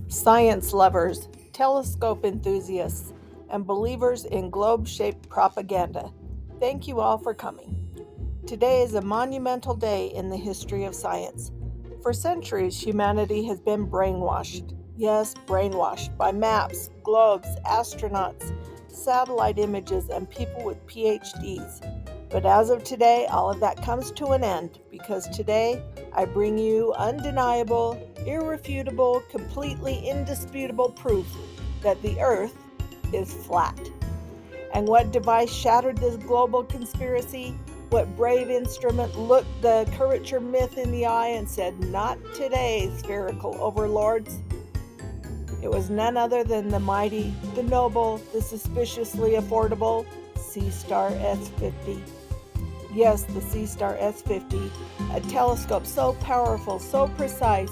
Science lovers, telescope enthusiasts, and believers in globe-shaped propaganda. Thank you all for coming. Today is a monumental day in the history of science. For centuries, humanity has been brainwashed. Yes, brainwashed by maps, globes, astronauts, satellite images, and people with PhDs. But as of today, all of that comes to an end because today I bring you undeniable, irrefutable, completely indisputable proof that the Earth is flat. And what device shattered this global conspiracy? What brave instrument looked the curvature myth in the eye and said, "Not today, spherical overlords"? It was none other than the mighty, the noble, the suspiciously affordable Seestar S50. Yes, the Seestar S50, a telescope so powerful, so precise,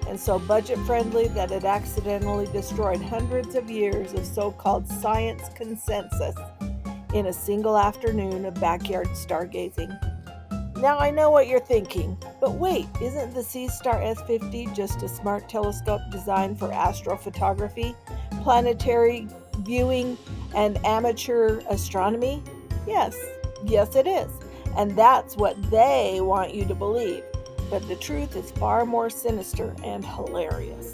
and so budget-friendly that it accidentally destroyed hundreds of years of so-called science consensus in a single afternoon of backyard stargazing. Now I know what you're thinking, but wait, isn't the Seestar S50 just a smart telescope designed for astrophotography, planetary viewing, and amateur astronomy? Yes it is. And that's what they want you to believe. But the truth is far more sinister and hilarious.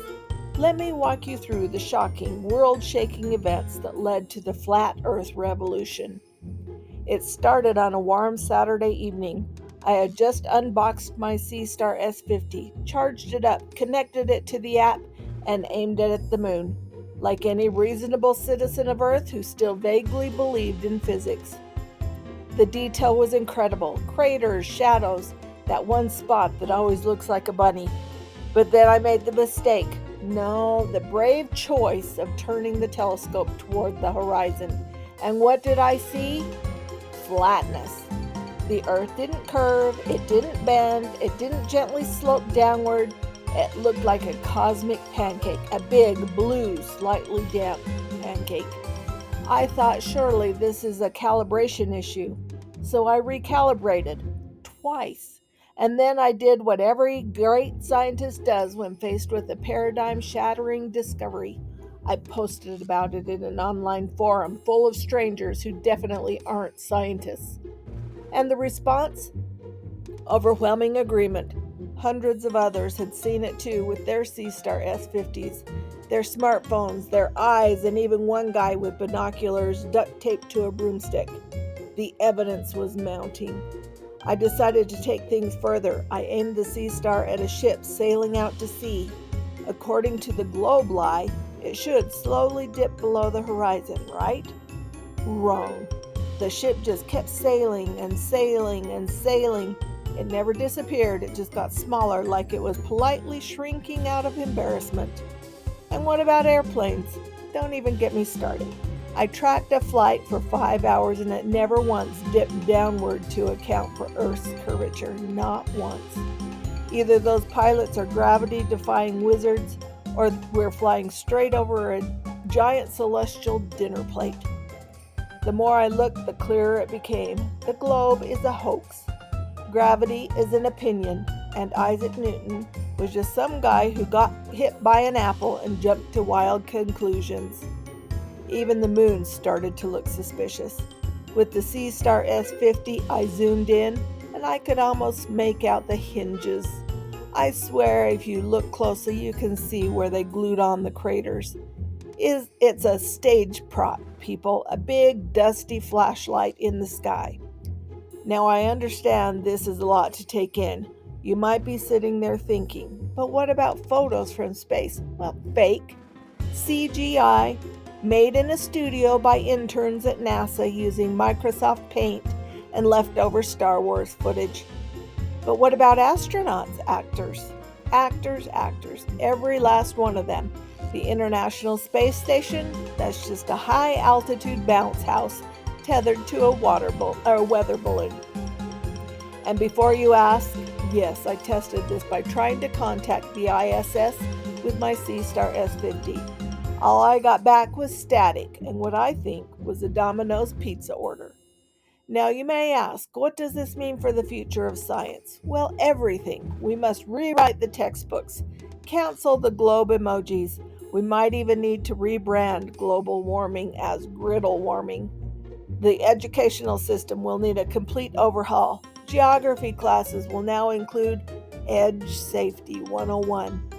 Let me walk you through the shocking, world-shaking events that led to the flat Earth revolution. It started on a warm Saturday evening. I had just unboxed my Seestar S50, charged it up, connected it to the app, and aimed it at the moon, like any reasonable citizen of Earth who still vaguely believed in physics. The detail was incredible. Craters, shadows, that one spot that always looks like a bunny. But then I made the mistake. No, the brave choice of turning the telescope toward the horizon. And what did I see? Flatness. The Earth didn't curve, it didn't bend, it didn't gently slope downward. It looked like a cosmic pancake, a big, blue, slightly damp pancake. I thought surely this is a calibration issue, so I recalibrated twice. And then I did what every great scientist does when faced with a paradigm-shattering discovery. I posted about it in an online forum full of strangers who definitely aren't scientists. And the response? Overwhelming agreement. Hundreds of others had seen it too with their Seestar S50s, their smartphones, their eyes, and even one guy with binoculars duct taped to a broomstick. The evidence was mounting. I decided to take things further. I aimed the Seestar at a ship sailing out to sea. According to the globe lie, it should slowly dip below the horizon, right? Wrong. The ship just kept sailing and sailing and sailing. It never disappeared, it just got smaller, like it was politely shrinking out of embarrassment. And what about airplanes? Don't even get me started. I tracked a flight for 5 hours and it never once dipped downward to account for Earth's curvature. Not once. Either those pilots are gravity-defying wizards, or we're flying straight over a giant celestial dinner plate. The more I looked, the clearer it became. The globe is a hoax. Gravity is an opinion, and Isaac Newton was just some guy who got hit by an apple and jumped to wild conclusions. Even the moon started to look suspicious. With the Seestar S50, I zoomed in, and I could almost make out the hinges. I swear if you look closely, you can see where they glued on the craters. It's a stage prop, people, a big dusty flashlight in the sky. Now I understand this is a lot to take in. You might be sitting there thinking, but what about photos from space? Well, fake. CGI, made in a studio by interns at NASA using Microsoft Paint and leftover Star Wars footage. But what about astronauts, actors? Actors, every last one of them. The International Space Station, that's just a high-altitude bounce house tethered to a weather balloon. And before you ask, yes, I tested this by trying to contact the ISS with my Seestar S50. All I got back was static and what I think was a Domino's pizza order. Now you may ask, what does this mean for the future of science? Well, everything. We must rewrite the textbooks, cancel the globe emojis. We might even need to rebrand global warming as griddle warming. The educational system will need a complete overhaul. Geography classes will now include Edge Safety 101,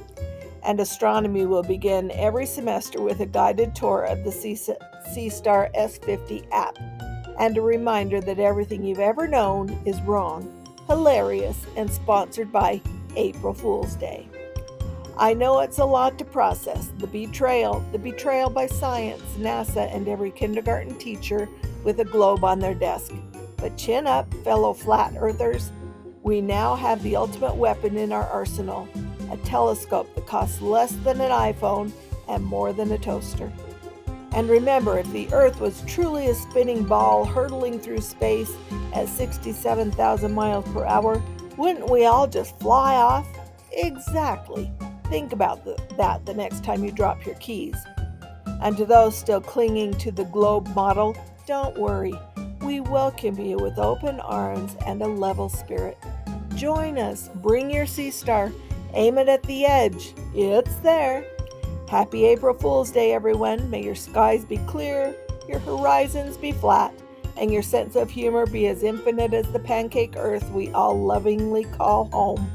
and astronomy will begin every semester with a guided tour of the Seestar S50 app, and a reminder that everything you've ever known is wrong, hilarious, and sponsored by April Fool's Day. I know it's a lot to process, the betrayal by science, NASA, and every kindergarten teacher with a globe on their desk. But chin up, fellow flat earthers. We now have the ultimate weapon in our arsenal, a telescope that costs less than an iPhone and more than a toaster. And remember, if the Earth was truly a spinning ball hurtling through space at 67,000 miles per hour, wouldn't we all just fly off? Exactly. Think about that the next time you drop your keys. And to those still clinging to the globe model, don't worry. We welcome you with open arms and a level spirit. Join us. Bring your Seestar. Aim it at the edge. It's there. Happy April Fool's Day, everyone. May your skies be clear, your horizons be flat, and your sense of humor be as infinite as the pancake earth we all lovingly call home.